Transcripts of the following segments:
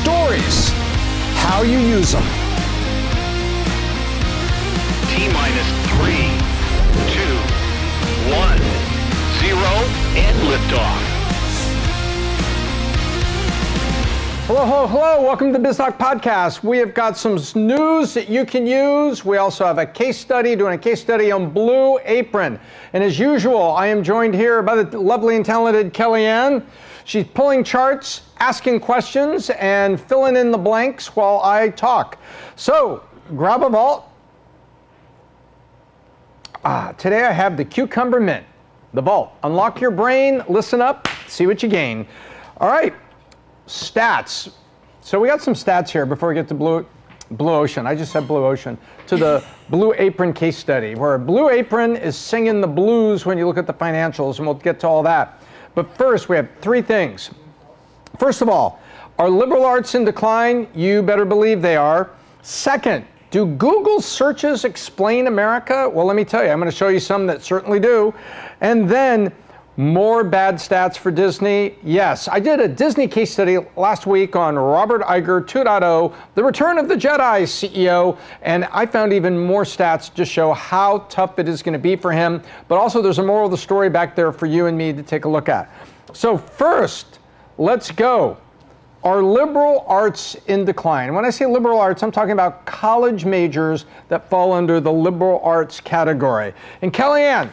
stories, how you use them. T-minus 3, 2, 1, 0, and liftoff. Hello, hello, hello. Welcome to the Biz Doc Podcast. We have got some news that you can use. We also have a case study, doing a case study on Blue Apron. And as usual, I am joined here by the lovely and talented Kellyanne. She's pulling charts, asking questions, and filling in the blanks while I talk. So, grab a vault. Today I have the cucumber mint, the vault. Unlock your brain, listen up, see what you gain. All right. Stats. So we got some stats here before we get to Blue Ocean. I just said Blue Ocean. To the Blue Apron case study, where Blue Apron is singing the blues when you look at the financials, and we'll get to all that. But first, we have three things. First of all, are liberal arts in decline? You better believe they are. Second, do Google searches explain America? Well, let me tell you, I'm going to show you some that certainly do. And then, more bad stats for Disney? Yes, I did a Disney case study last week on Robert Iger 2.0, the return of the Jedi CEO, and I found even more stats to show how tough it is going to be for him, but also there's a moral of the story back there for you and me to take a look at. So first, let's go. Are liberal arts in decline? When I say liberal arts, I'm talking about college majors that fall under the liberal arts category. And Kellyanne,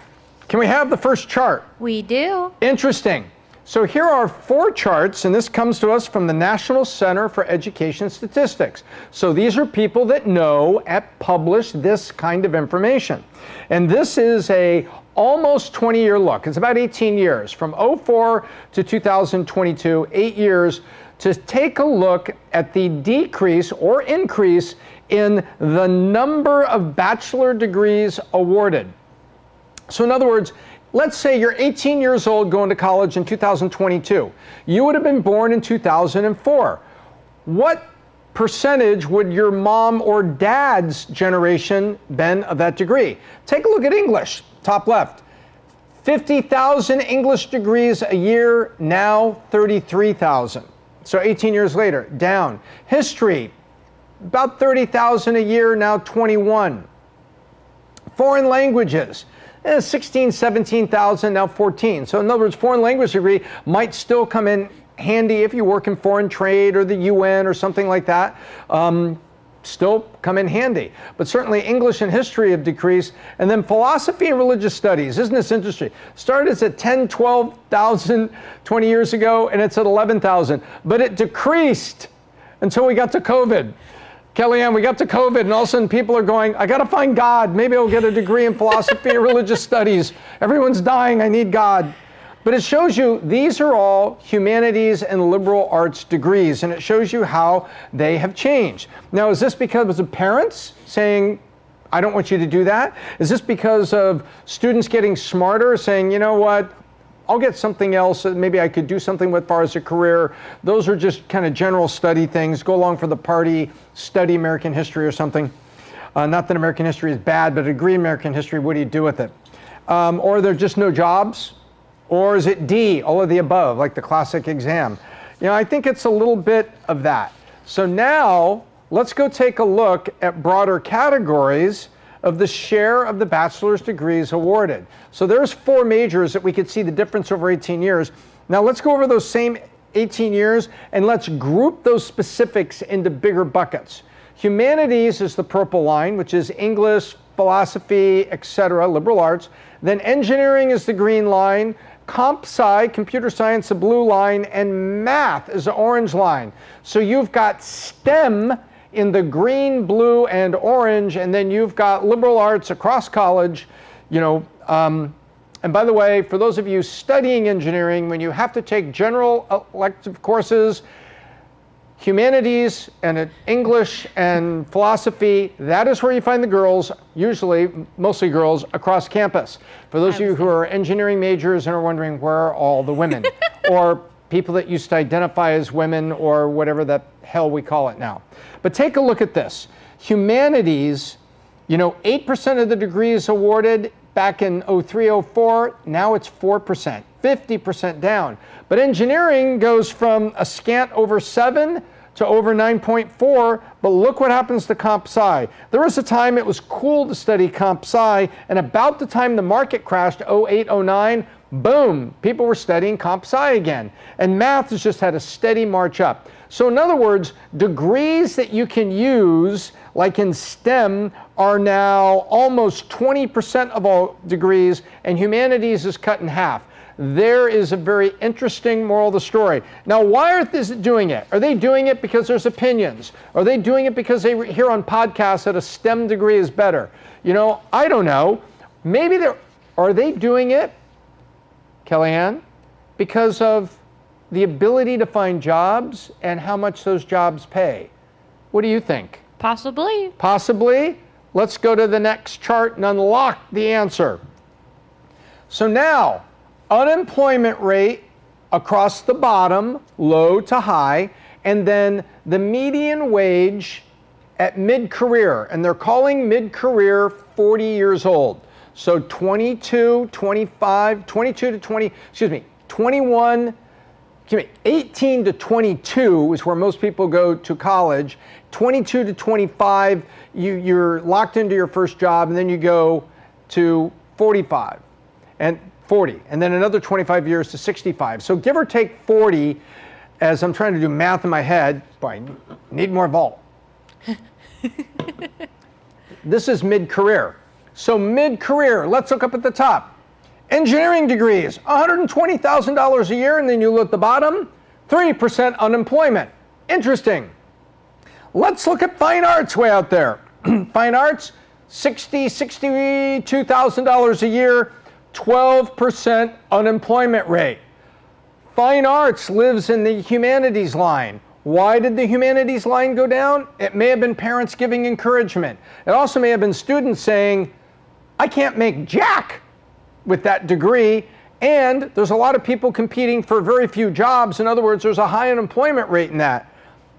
can we have the first chart? We do. Interesting. So here are four charts, and this comes to us from the National Center for Education Statistics. So these are people that know and publish this kind of information. And this is a almost 20-year look. It's about 18 years, from 2004 to 2022, 8 years, to take a look at the decrease or increase in the number of bachelor degrees awarded. So in other words, let's say you're 18 years old going to college in 2022. You would have been born in 2004. What percentage would your mom or dad's generation been of that degree? Take a look at English, top left. 50,000 English degrees a year, now 33,000. So 18 years later, down. History, about 30,000 a year, now 21. Foreign languages, 16, 17,000, now 14. So in other words, foreign language degree might still come in handy if you work in foreign trade or the UN or something like that. Still come in handy. But certainly English and history have decreased. And then philosophy and religious studies, isn't this interesting? Started at 10, 12,000 20 years ago, and it's at 11,000. But it decreased until we got to COVID. Kellyanne, we got to COVID, and all of a sudden people are going, I got to find God. Maybe I'll get a degree in philosophy or religious studies. Everyone's dying. I need God. But it shows you these are all humanities and liberal arts degrees, and it shows you how they have changed. Now, is this because of parents saying, I don't want you to do that? Is this because of students getting smarter, saying, you know what? I'll get something else that maybe I could do something with as far as a career. Those are just kind of general study things. Go along for the party, study American history or something. Not that American history is bad, but a degree in American history, what do you do with it? Or there are just no jobs? Or is it D, all of the above, like the classic exam? You know, I think it's a little bit of that. So now, let's go take a look at broader categories of the share of the bachelor's degrees awarded. So there's four majors that we could see the difference over 18 years. Now let's go over those same 18 years and let's group those specifics into bigger buckets. Humanities is the purple line, which is English, philosophy, etc., liberal arts. Then engineering is the green line, comp sci, computer science, the blue line, and math is the orange line. So you've got STEM in the green, blue, and orange, and then you've got liberal arts across college, you know. And by the way, for those of you studying engineering, when you have to take general elective courses, humanities and English and philosophy, that is where you find the girls, usually, mostly girls, across campus. For those of you who are engineering majors and are wondering where are all the women, or people that used to identify as women, or whatever the hell we call it now. But take a look at this. Humanities, 8% of the degrees awarded back in 03, 04, now it's 4%, 50% down. But engineering goes from a scant over 7 to over 9.4, but look what happens to comp sci. There was a time it was cool to study comp sci, and about the time the market crashed, 08, 09, boom, people were studying comp sci again. And math has just had a steady march up. So in other words, degrees that you can use, like in STEM, are now almost 20% of all degrees, and humanities is cut in half. There is a very interesting moral of the story. Now, why are they doing it? Are they doing it because there's opinions? Are they doing it because they hear on podcasts that a STEM degree is better? You know, I don't know. Maybe are they doing it, Kellyanne, because of the ability to find jobs and how much those jobs pay? What do you think? Possibly. Possibly. Let's go to the next chart and unlock the answer. So now, unemployment rate across the bottom, low to high, and then the median wage at mid-career, and they're calling mid-career 40 years old. So 18 to 22 is where most people go to college. 22 to 25, you're locked into your first job, and then you go to 45 and 40, and then another 25 years to 65. So give or take 40, as I'm trying to do math in my head. Boy, I need more vault. This is mid-career. So mid-career, let's look up at the top. Engineering degrees, $120,000 a year, and then you look at the bottom, 3% unemployment. Interesting. Let's look at fine arts way out there. Fine arts, $62,000 a year, 12% unemployment rate. Fine arts lives in the humanities line. Why did the humanities line go down? It may have been parents giving encouragement. It also may have been students saying, I can't make jack with that degree, and there's a lot of people competing for very few jobs. In other words, there's a high unemployment rate in that.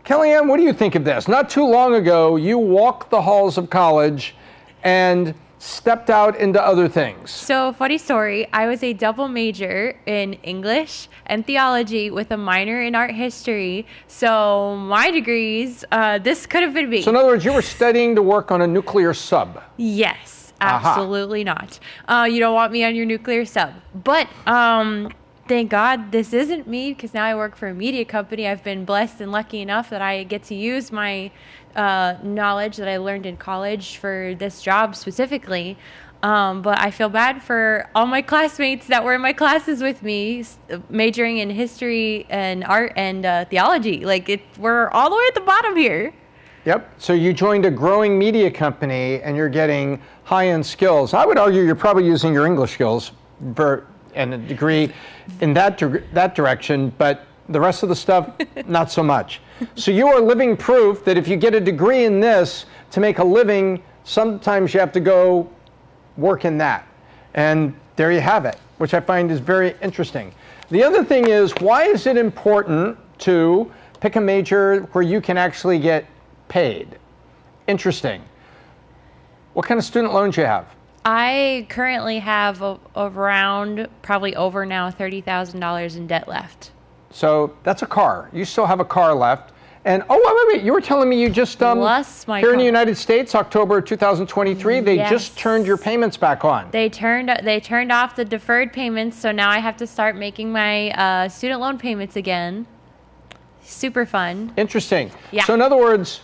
Kellyanne, what do you think of this? Not too long ago, you walked the halls of college and stepped out into other things. So, funny story, I was a double major in English and theology with a minor in art history. So my degrees, this could have been me. So in other words, you were studying to work on a nuclear sub. Yes, absolutely not. You don't want me on your nuclear sub. But thank God this isn't me, because now I work for a media company. I've been blessed and lucky enough that I get to use my knowledge that I learned in college for this job specifically. But I feel bad for all my classmates that were in my classes with me, majoring in history and art and theology. We're all the way at the bottom here. Yep. So you joined a growing media company and you're getting high-end skills. I would argue you're probably using your English skills and a degree in that direction, but the rest of the stuff, not so much. So you are living proof that if you get a degree in this to make a living, sometimes you have to go work in that. And there you have it, which I find is very interesting. The other thing is, why is it important to pick a major where you can actually get paid? Interesting. What kind of student loans you have? I currently have around, probably over now, $30,000 in debt left. So that's a car. You still have a car left. And wait, you were telling me you just here in the United States, October 2023, they just turned your payments back on. They turned off the deferred payments, so now I have to start making my student loan payments again. Super fun. Interesting. Yeah. So in other words,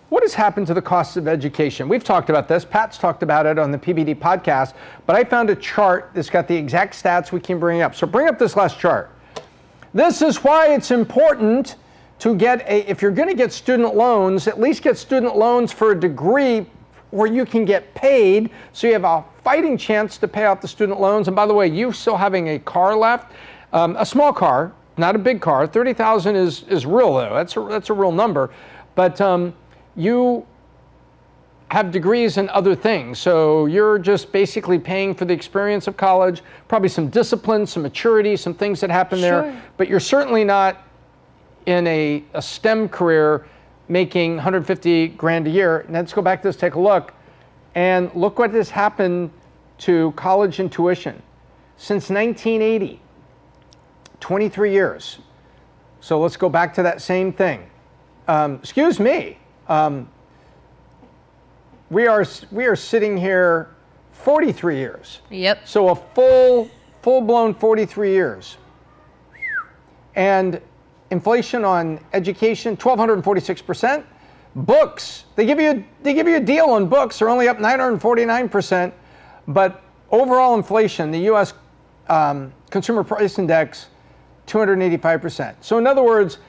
what has happened to the cost of education? We've talked about this. Pat's talked about it on the PBD podcast, but I found a chart that's got the exact stats we can bring up. So bring up this last chart. This is why it's important to get if you're going to get student loans, at least get student loans for a degree where you can get paid, so you have a fighting chance to pay off the student loans. And by the way, you still having a car left, a small car, not a big car. 30,000 is real though. That's a real number, but you have degrees in other things, so you're just basically paying for the experience of college, probably some discipline, some maturity, some things that happen there, but you're certainly not in a STEM career making 150 grand a year. And let's go back to this, take a look, and look what has happened to college and tuition since 1980, 23 years. So let's go back to that same thing. excuse me, we are sitting here 43 years. Yep. So a full-blown 43 years. And inflation on education, 1,246%. Books, they give you a deal on books. They're only up 949%. But overall inflation, the U.S. Consumer Price Index, 285%. So in other words,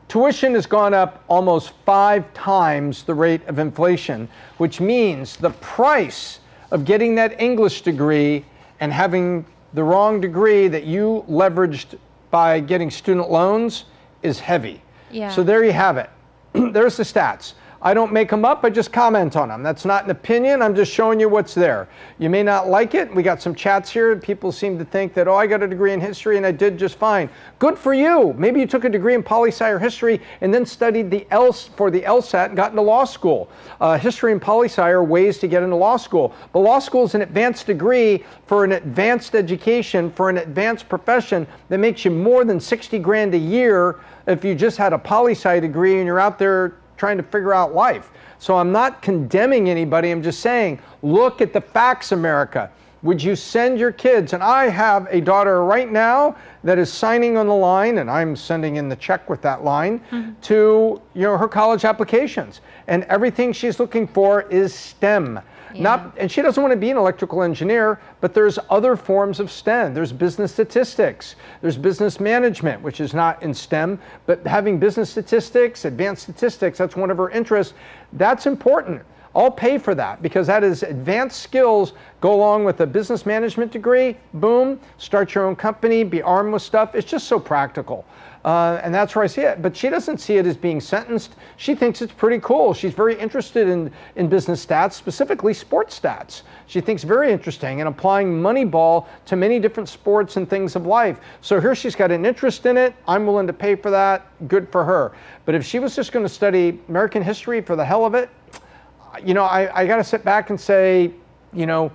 tuition has gone up almost 5 times the rate of inflation, which means the price of getting that English degree and having the wrong degree that you leveraged by getting student loans is heavy. Yeah. So there you have it. There's the stats. I don't make them up, I just comment on them. That's not an opinion, I'm just showing you what's there. You may not like it. We got some chats here. People seem to think that, oh, I got a degree in history and I did just fine. Good for you. Maybe you took a degree in poli-sci or history and then studied for the LSAT and got into law school. History and poli-sci are ways to get into law school. But law school is an advanced degree for an advanced education, for an advanced profession that makes you more than 60 grand a year if you just had a poli-sci degree and you're out there trying to figure out life. So I'm not condemning anybody, I'm just saying, look at the facts, America. Would you send your kids, and I have a daughter right now that is signing on the line, and I'm sending in the check with that line, to her college applications. And everything she's looking for is STEM. Yeah. And she doesn't want to be an electrical engineer, but there's other forms of STEM. There's business statistics. There's business management, which is not in STEM, but having business statistics, advanced statistics, that's one of her interests. That's important. I'll pay for that because that is advanced skills go along with a business management degree. Boom, start your own company, be armed with stuff. It's just so practical. And that's where I see it. But she doesn't see it as being sentenced. She thinks it's pretty cool. She's very interested in business stats, specifically sports stats. She thinks very interesting in applying Moneyball to many different sports and things of life. So here she's got an interest in it. I'm willing to pay for that. Good for her. But if she was just going to study American history for the hell of it, I got to sit back and say, why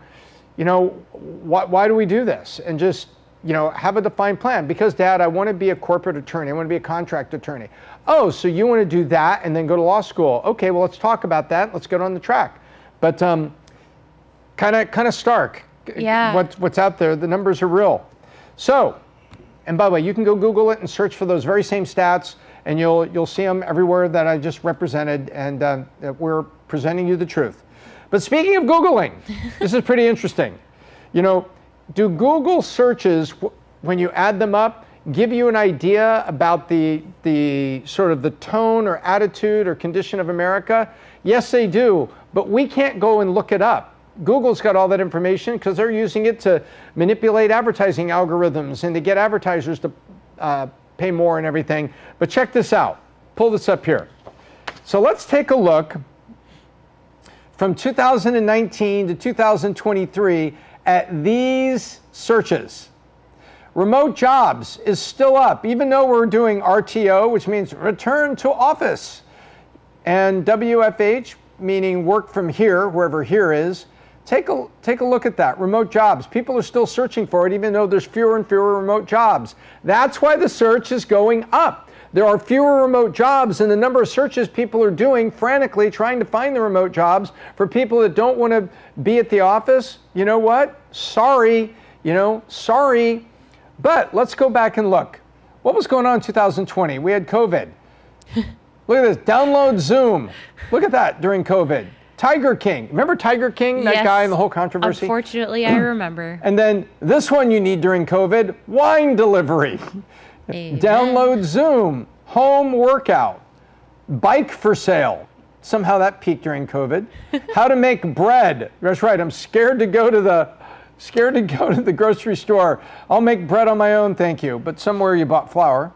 do we do this? And just, have a defined plan. Because, Dad, I want to be a corporate attorney. I want to be a contract attorney. Oh, so you want to do that and then go to law school? Okay, well, let's talk about that. Let's get on the track. But kind of stark. Yeah. What's out there? The numbers are real. So, and by the way, you can go Google it and search for those very same stats, and you'll see them everywhere that I just represented, and we're presenting you the truth. But speaking of Googling, this is pretty interesting. Do Google searches, when you add them up, give you an idea about the sort of the tone or attitude or condition of America? Yes, they do, but we can't go and look it up. Google's got all that information because they're using it to manipulate advertising algorithms and to get advertisers to pay more and everything. But check this out. Pull this up here. So let's take a look from 2019 to 2023 at these searches. Remote jobs is still up, even though we're doing RTO, which means return to office. And WFH, meaning work from here, wherever here is. Take a look at that. Remote jobs. People are still searching for it, even though there's fewer and fewer remote jobs. That's why the search is going up. There are fewer remote jobs, and the number of searches people are doing frantically trying to find the remote jobs for people that don't want to be at the office. You know what? Sorry. Sorry. But let's go back and look. What was going on in 2020? We had COVID. Look at this. Download Zoom. Look at that during COVID. Tiger King. Remember Tiger King, that Yes. guy and the whole controversy? Unfortunately, I remember. And then this one you need during COVID, wine delivery. Amen. Download Zoom, home workout, bike for sale. Somehow that peaked during COVID. How to make bread. That's right, I'm scared to go to the grocery store. I'll make bread on my own, thank you. But somewhere you bought flour.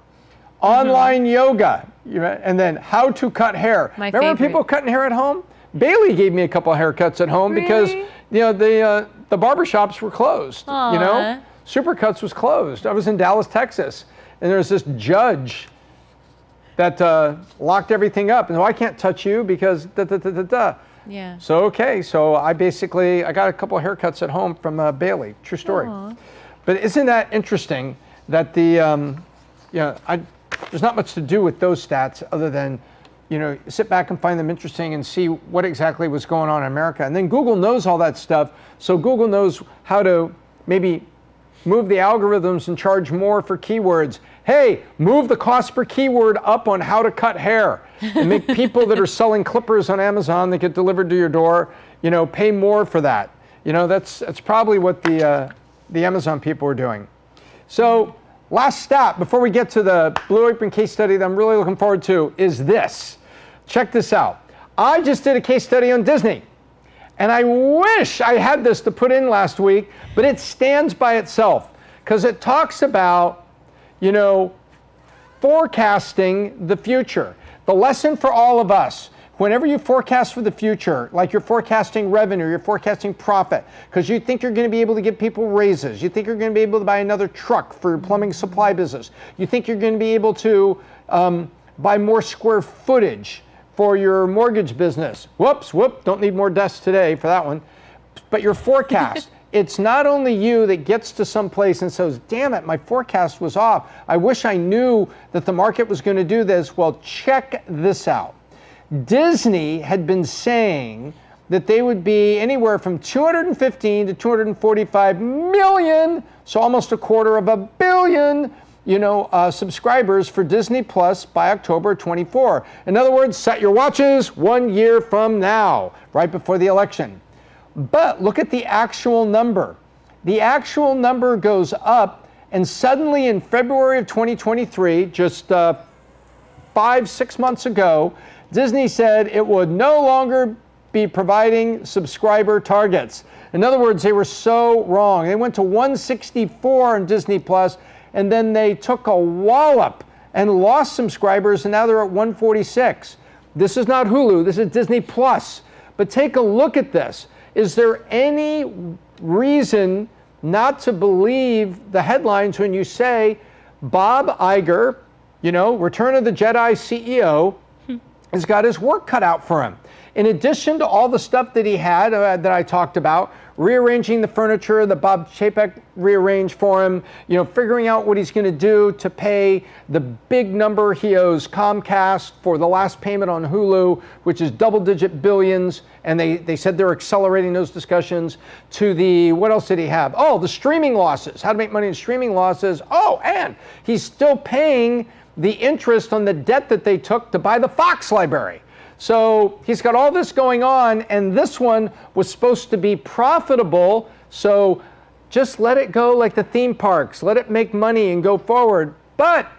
Online yoga. And then how to cut hair. Remember people cutting hair at home? Bailey gave me a couple of haircuts at home because the barbershops were closed. Aww. Supercuts was closed. I was in Dallas, Texas, and there was this judge that locked everything up. And I can't touch you because da-da-da-da-da. Yeah. So, okay, so I got a couple of haircuts at home from Bailey. True story. Aww. But isn't that interesting that there's not much to do with those stats other than, sit back and find them interesting and see what exactly was going on in America. And then Google knows all that stuff, so Google knows how to maybe move the algorithms and charge more for keywords. Hey, move the cost per keyword up on how to cut hair and make people that are selling clippers on Amazon that get delivered to your door, pay more for that. That's probably what the Amazon people are doing. So last stop before we get to the Blue Apron case study that I'm really looking forward to is this. Check this out. I just did a case study on Disney. And I wish I had this to put in last week, but it stands by itself because it talks about, forecasting the future. The lesson for all of us, whenever you forecast for the future, like you're forecasting revenue, you're forecasting profit, because you think you're going to be able to give people raises, you think you're going to be able to buy another truck for your plumbing supply business, you think you're going to be able to buy more square footage for your mortgage business. Don't need more desks today for that one. But your forecast, it's not only you that gets to some place and says, damn it, my forecast was off. I wish I knew that the market was going to do this. Well, check this out. Disney had been saying that they would be anywhere from 215 to 245 million, so almost $250 million, subscribers for Disney Plus by October 24. In other words, set your watches 1 year from now, right before the election. But look at the actual number. The actual number goes up, and suddenly in February of 2023, just 5-6 months ago, Disney said it would no longer be providing subscriber targets. In other words, they were so wrong. They went to 164 on Disney Plus, and then they took a wallop and lost subscribers, and now they're at 146. This is not Hulu, this is Disney Plus. But take a look at this. Is there any reason not to believe the headlines when you say Bob Iger, Return of the Jedi CEO, has got his work cut out for him? In addition to all the stuff that he had that I talked about, rearranging the furniture that Bob Chapek rearranged for him, figuring out what he's going to do to pay the big number he owes Comcast for the last payment on Hulu, which is double-digit billions, and they said they're accelerating those discussions, to the, what else did he have? Oh, the streaming losses, how to make money in streaming losses. Oh, and he's still paying the interest on the debt that they took to buy the Fox library. So he's got all this going on, and this one was supposed to be profitable, so just let it go like the theme parks. Let it make money and go forward. But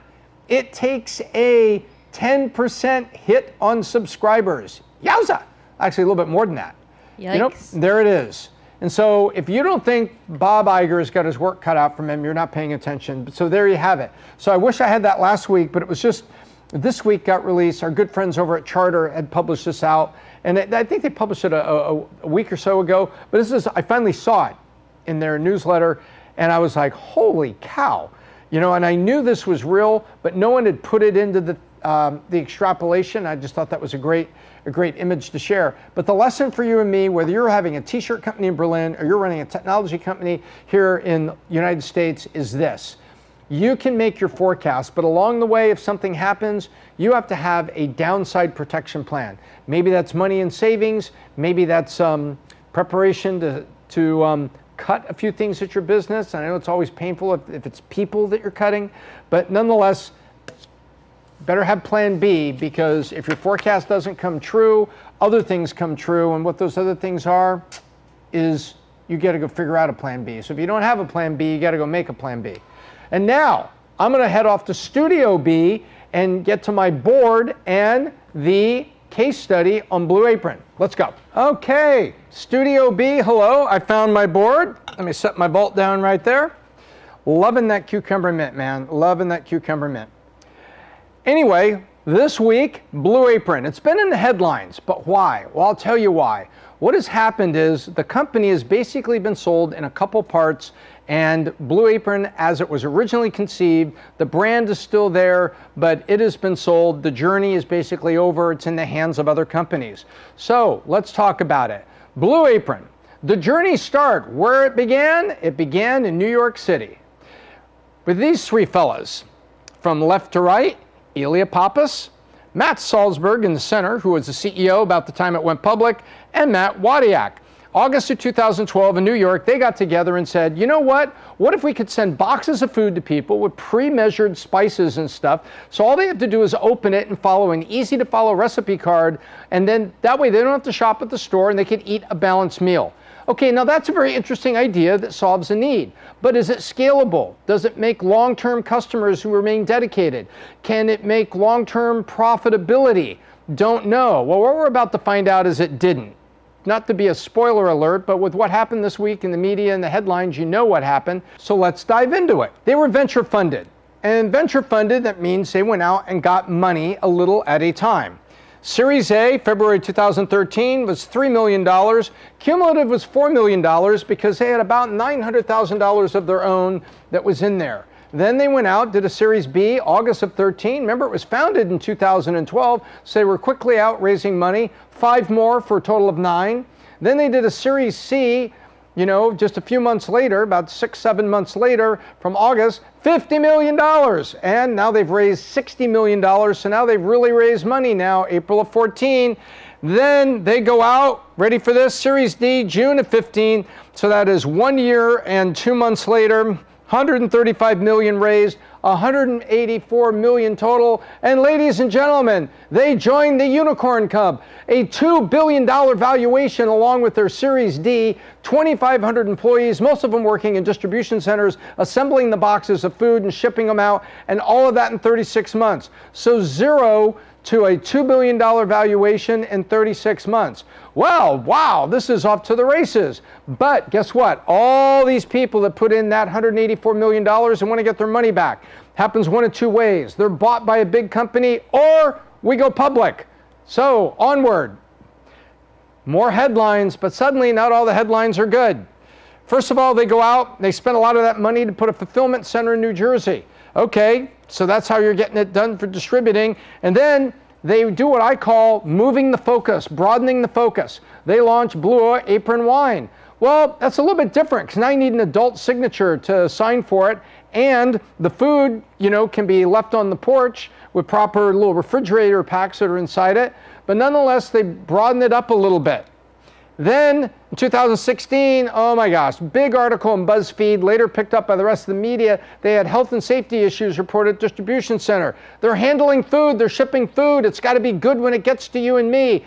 it takes a 10% hit on subscribers. Yowza! Actually, a little bit more than that. Yikes. There it is. And so if you don't think Bob Iger has got his work cut out from him, you're not paying attention. So there you have it. So I wish I had that last week, but it was just this week got released. Our good friends over at Charter had published this out. And I think they published it a week or so ago. But I finally saw it in their newsletter, and I was like, holy cow. And I knew this was real, but no one had put it into the extrapolation. I just thought that was a great image to share. But the lesson for you and me, whether you're having a t-shirt company in Berlin or you're running a technology company here in the United States, is this. You can make your forecast, but along the way, if something happens, you have to have a downside protection plan. Maybe that's money in savings. Maybe that's preparation to cut a few things at your business. I know it's always painful if it's people that you're cutting, but nonetheless, better have plan B, because if your forecast doesn't come true, other things come true, and what those other things are is you got to go figure out a plan B. So if you don't have a plan B, you got to go make a plan B. And now I'm going to head off to Studio B and get to my board and the case study on Blue Apron. Let's go. Okay, Studio B, hello. I found my board. Let me set my vault down right there. Loving that cucumber mint, man. Loving that cucumber mint. Anyway, this week, Blue Apron. It's been in the headlines, but why? Well, I'll tell you why. What has happened is the company has basically been sold in a couple parts, and Blue Apron, as it was originally conceived, the brand is still there, but it has been sold. The journey is basically over. It's in the hands of other companies. So let's talk about it. Blue Apron. The journey started where it began. It began in New York City with these three fellas. From left to right, Ilya Pappas, Matt Salzberg in the center, who was the CEO about the time it went public, and Matt Wadiak. August of 2012 in New York, they got together and said, you know what? What if we could send boxes of food to people with pre-measured spices and stuff, so all they have to do is open it and follow an easy-to-follow recipe card, and then that way they don't have to shop at the store and they can eat a balanced meal. Okay, now that's a very interesting idea that solves a need, but is it scalable? Does it make long-term customers who remain dedicated? Can it make long-term profitability? Don't know. Well, what we're about to find out is it didn't. Not to be a spoiler alert, but with what happened this week in the media and the headlines, you know what happened. So let's dive into it. They were venture funded. And venture funded, that means they went out and got money a little at a time. Series A, February 2013, was $3 million. Cumulative was $4 million because they had about $900,000 of their own that was in there. Then they went out, did a Series B, August of 13. Remember, it was founded in 2012, so they were quickly out raising money. 5 more for a total of 9. Then they did a Series C, you know, just a few months later, about 6-7 months later, from August, $50 million. And now they've raised $60 million, so now they've really raised money now, April of 14. Then they go out, ready for this, Series D, June of 15. So that is 1 year and 2 months later. 135 million raised, 184 million total, and ladies and gentlemen, they joined the Unicorn Club, a $2 billion valuation along with their Series D, 2,500 employees, most of them working in distribution centers, assembling the boxes of food and shipping them out, and all of that in 36 months. So 0 to a $2 billion valuation in 36 months. Well, wow, this is off to the races. But guess what? All these people that put in that $184 million and want to get their money back happens one of two ways. They're bought by a big company or we go public. So onward. More headlines, but suddenly not all the headlines are good. First of all, they go out, they spend a lot of that money to put a fulfillment center in New Jersey. Okay, so that's how you're getting it done for distributing. And then they do what I call moving the focus, broadening the focus. They launch Blue Apron wine. Well, that's a little bit different because now you need an adult signature to sign for it. And the food, you know, can be left on the porch with proper little refrigerator packs that are inside it. But nonetheless, they broaden it up a little bit. Then in 2016, oh my gosh, big article in BuzzFeed, later picked up by the rest of the media. They had health and safety issues reported at distribution center. They're handling food, they're shipping food. It's got to be good when it gets to you and me.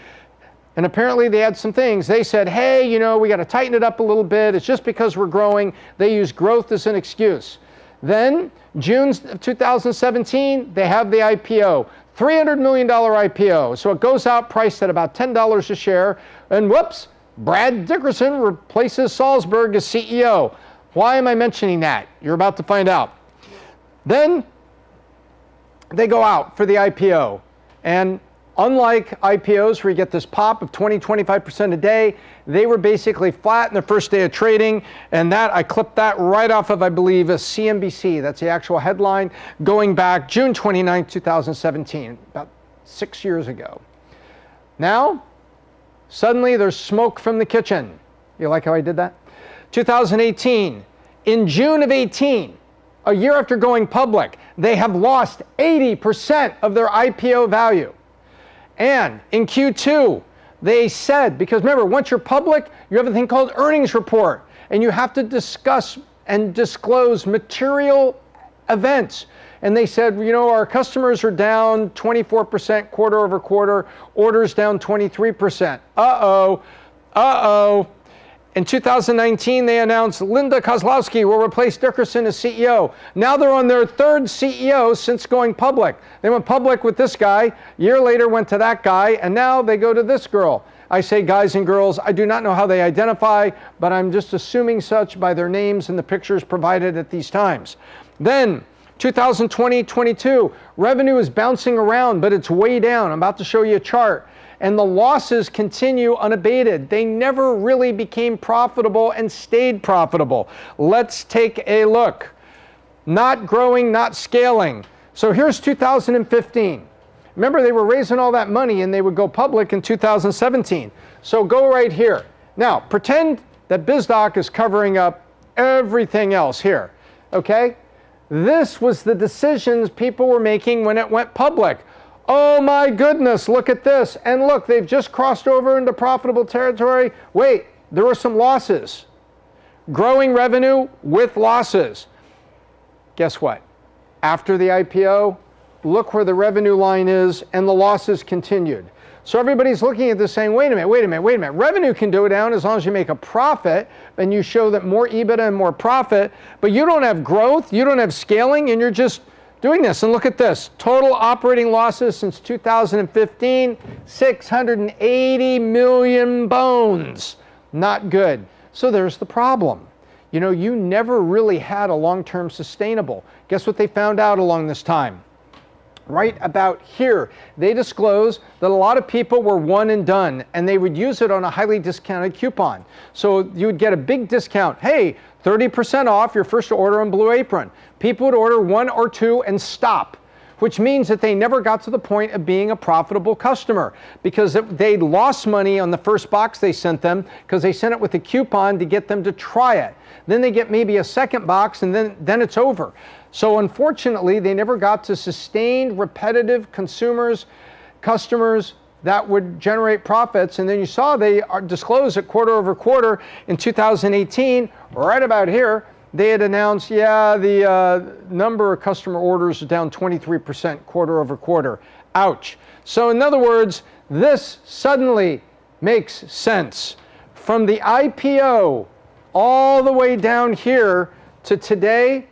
And apparently they had some things. They said, hey, you know, we got to tighten it up a little bit. It's just because we're growing. They use growth as an excuse. Then June of 2017, they have the IPO. $300 million IPO. So it goes out priced at about $10 a share. And whoops, Brad Dickerson replaces Salzberg as CEO. Why am I mentioning that? You're about to find out. Then they go out for the IPO. And unlike IPOs where you get this pop of 20-25% a day, they were basically flat in the first day of trading. And that, I clipped that right off of, I believe, a CNBC. That's the actual headline going back June 29, 2017, about 6 years ago. Now, suddenly there's smoke from the kitchen. You like how I did that? 2018, in June of 18, a year after going public, they have lost 80% of their IPO value. And in Q2, they said, because remember, once you're public, you have a thing called earnings report, and you have to discuss and disclose material events. And they said, you know, our customers are down 24% quarter over quarter, orders down 23%. Uh-oh. In 2019, they announced Linda Kozlowski will replace Dickerson as CEO. Now they're on their third CEO since going public. They went public with this guy, a year later went to that guy, and now they go to this girl. I say guys and girls, I do not know how they identify, but I'm just assuming such by their names and the pictures provided at these times. Then, 2020-22, revenue is bouncing around, but it's way down. I'm about to show you a chart. And the losses continue unabated. They never really became profitable and stayed profitable. Let's take a look. Not growing, not scaling. So here's 2015. Remember, they were raising all that money and they would go public in 2017. So go right here. Now, pretend that Biz Doc is covering up everything else here, okay? This was the decisions people were making when it went public. Oh my goodness, look at this. And look, they've just crossed over into profitable territory. Wait, there were some losses. Growing revenue with losses. Guess what? After the IPO, look where the revenue line is and the losses continued. So everybody's looking at this saying, wait a minute. Revenue can go down as long as you make a profit and you show that more EBITDA and more profit, but you don't have growth, you don't have scaling, and you're just doing this. And look at this. Total operating losses since 2015, 680 million bones. Not good. So there's the problem. You know, you never really had a long-term sustainable. Guess what they found out along this time? Right about here, they disclosed that a lot of people were one and done, and they would use it on a highly discounted coupon. So you would get a big discount. Hey, 30% off your first order on Blue Apron. People would order one or two and stop, which means that they never got to the point of being a profitable customer because they lost money on the first box they sent them because they sent it with a coupon to get them to try it. Then they get maybe a second box and then it's over. So unfortunately, they never got to sustained, repetitive customers that would generate profits. And then you saw they disclosed it quarter over quarter in 2018, right about here. They had announced, the number of customer orders is down 23% quarter over quarter. Ouch. So in other words, this suddenly makes sense. From the IPO all the way down here to today,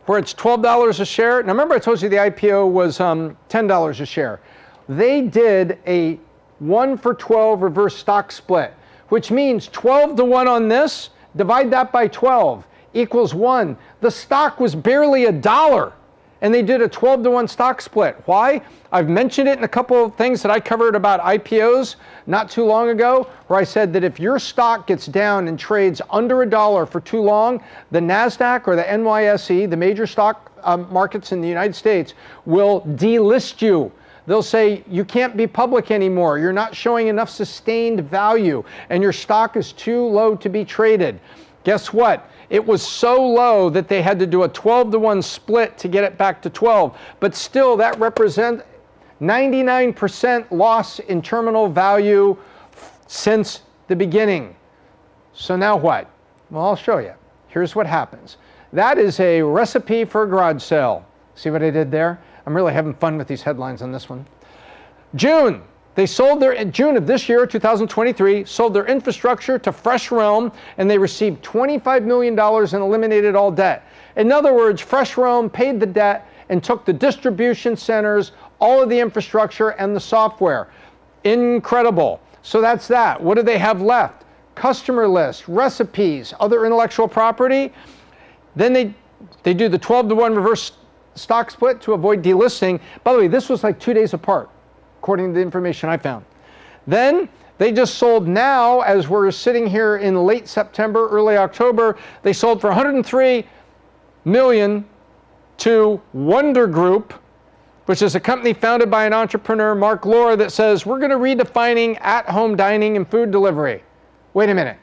where it's $12 a share. Now remember I told you the IPO was $10 a share. They did a 1-for-12 reverse stock split, which means 12 to 1 on this, divide that by 12, equals 1. The stock was barely $1, and they did a 12 to 1 stock split. Why? I've mentioned it in a couple of things that I covered about IPOs not too long ago, where I said that if your stock gets down and trades under $1 for too long, the NASDAQ or the NYSE, the major stock markets in the United States, will delist you. They'll say, you can't be public anymore. You're not showing enough sustained value, and your stock is too low to be traded. Guess what? It was so low that they had to do a 12 to 1 split to get it back to 12. But still, that represents 99% loss in terminal value since the beginning. So now what? Well, I'll show you. Here's what happens. That is a recipe for a garage sale. See what I did there? I'm really having fun with these headlines on this one. June. They sold in June of this year, 2023, sold their infrastructure to Fresh Realm, and they received $25 million and eliminated all debt. In other words, Fresh Realm paid the debt and took the distribution centers, all of the infrastructure, and the software. Incredible. So that's that. What do they have left? Customer list, recipes, other intellectual property. Then they do the 12 to 1 reverse stock split to avoid delisting. By the way, this was like 2 days apart, according to the information I found. Then they just sold now, as we're sitting here in late September, early October, they sold for $103 million to Wonder Group, which is a company founded by an entrepreneur, Mark Lohr, that says, we're going to redefining at-home dining and food delivery. Wait a minute.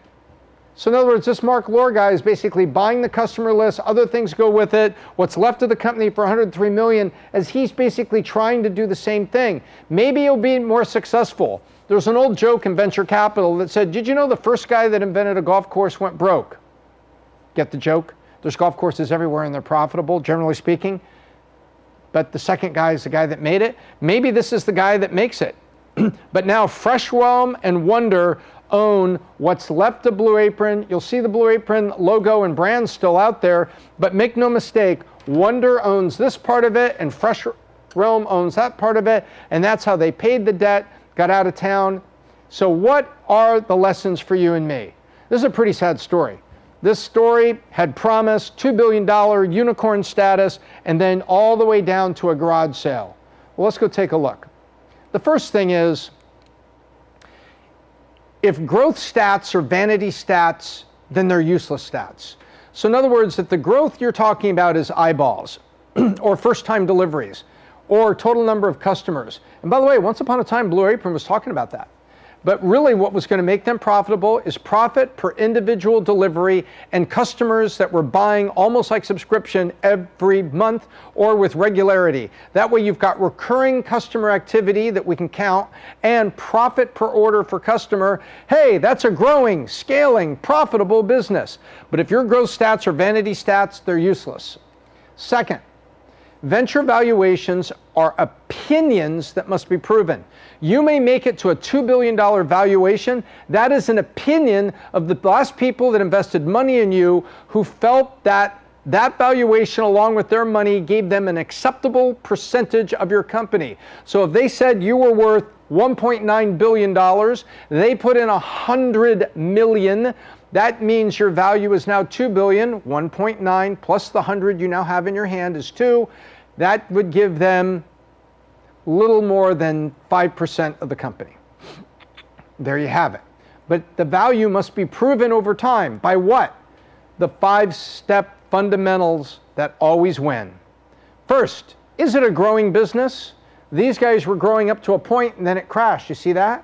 So in other words, this Mark Lohr guy is basically buying the customer list, other things go with it, what's left of the company for $103 million, as he's basically trying to do the same thing. Maybe he'll be more successful. There's an old joke in venture capital that said, did you know the first guy that invented a golf course went broke? Get the joke? There's golf courses everywhere and they're profitable, generally speaking. But the second guy is the guy that made it. Maybe this is the guy that makes it. But now Fresh Realm and Wonder own what's left of Blue Apron. You'll see the Blue Apron logo and brand still out there, but make no mistake, Wonder owns this part of it and Fresh Realm owns that part of it, and that's how they paid the debt, got out of town. So what are the lessons for you and me? This is a pretty sad story. This story had promised $2 billion unicorn status and then all the way down to a garage sale. Well, let's go take a look. The first thing is, if growth stats are vanity stats, then they're useless stats. So in other words, if the growth you're talking about is eyeballs, or first-time deliveries, or total number of customers. And by the way, once upon a time, Blue Apron was talking about that. But really what was going to make them profitable is profit per individual delivery and customers that were buying almost like subscription every month or with regularity. That way you've got recurring customer activity that we can count and profit per order for customer. Hey, that's a growing, scaling, profitable business. But if your growth stats are vanity stats, they're useless. Second, venture valuations are opinions that must be proven. You may make it to a $2 billion valuation. That is an opinion of the last people that invested money in you who felt that that valuation along with their money gave them an acceptable percentage of your company. So if they said you were worth $1.9 billion, they put in $100 million. That means your value is now $2 billion, 1.9 plus the 100 you now have in your hand is 2. That would give them little more than 5% of the company. There you have it. But the value must be proven over time. By what? The 5-step fundamentals that always win. First, is it a growing business? These guys were growing up to a point and then it crashed. You see that?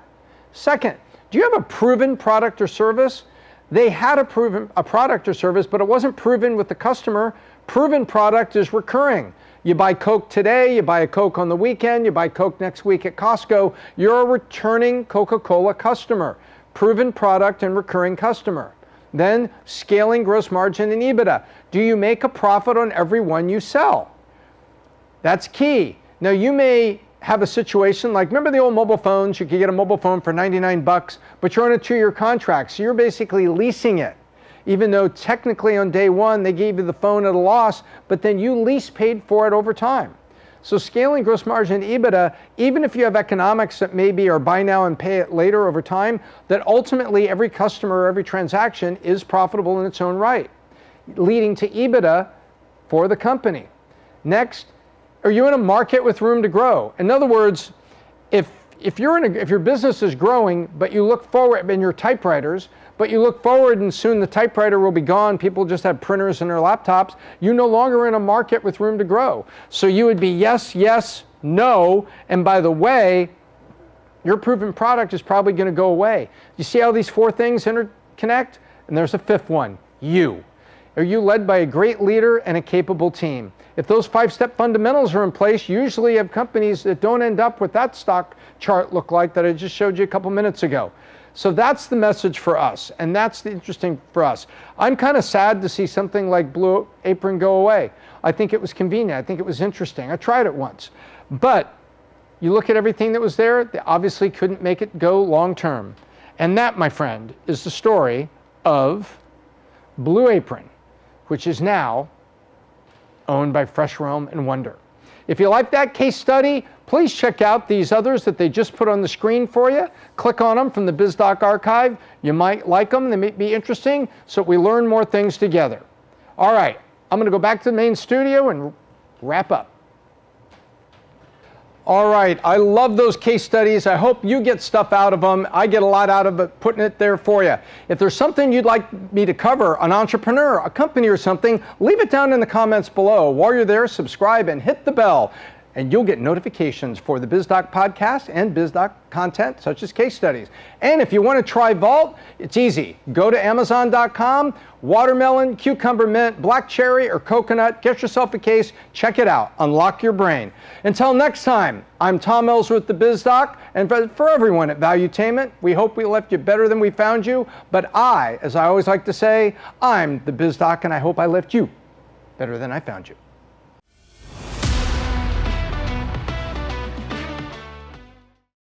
Second, do you have a proven product or service? They had a product or service, but it wasn't proven with the customer. Proven product is recurring. You buy Coke today, you buy a Coke on the weekend, you buy Coke next week at Costco. You're a returning Coca-Cola customer. Proven product and recurring customer. Then scaling gross margin and EBITDA. Do you make a profit on every one you sell? That's key. Now you may have a situation like, remember the old mobile phones? You could get a mobile phone for 99 bucks, but you're on a 2-year contract. So you're basically leasing it. Even though technically on day one they gave you the phone at a loss, but then you lease paid for it over time. So scaling gross margin and EBITDA, even if you have economics that maybe are buy now and pay it later over time, that ultimately every customer or every transaction is profitable in its own right, leading to EBITDA for the company. Next, are you in a market with room to grow? In other words, if your business is growing, but you look forward in your typewriters, but you look forward and soon the typewriter will be gone, people just have printers in their laptops, you're no longer in a market with room to grow. So you would be yes, yes, no, and by the way, your proven product is probably going to go away. You see how these 4 things interconnect? And there's a 5th one, you. Are you led by a great leader and a capable team? If those 5-step fundamentals are in place, usually you have companies that don't end up with that stock chart look like that I just showed you a couple minutes ago. So that's the message for us, and that's the interesting for us. I'm kind of sad to see something like Blue Apron go away. I think it was convenient. I think it was interesting. I tried it once. But you look at everything that was there, they obviously couldn't make it go long term. And that, my friend, is the story of Blue Apron, which is now owned by Fresh Realm and Wonder. If you like that case study, please check out these others that they just put on the screen for you. Click on them from the Biz Doc archive. You might like them. They may be interesting, so we learn more things together. All right, I'm going to go back to the main studio and wrap up. All right, I love those case studies. I hope you get stuff out of them. I get a lot out of it, putting it there for you. If there's something you'd like me to cover, an entrepreneur, a company or something, leave it down in the comments below. While you're there, subscribe and hit the bell, and you'll get notifications for the Biz Doc Podcast and Biz Doc content, such as case studies. And if you want to try Vault, it's easy. Go to Amazon.com, watermelon, cucumber mint, black cherry, or coconut. Get yourself a case. Check it out. Unlock your brain. Until next time, I'm Tom Ellsworth, the Biz Doc, and for everyone at Valuetainment, we hope we left you better than we found you. But as I always like to say, I'm the Biz Doc, and I hope I left you better than I found you.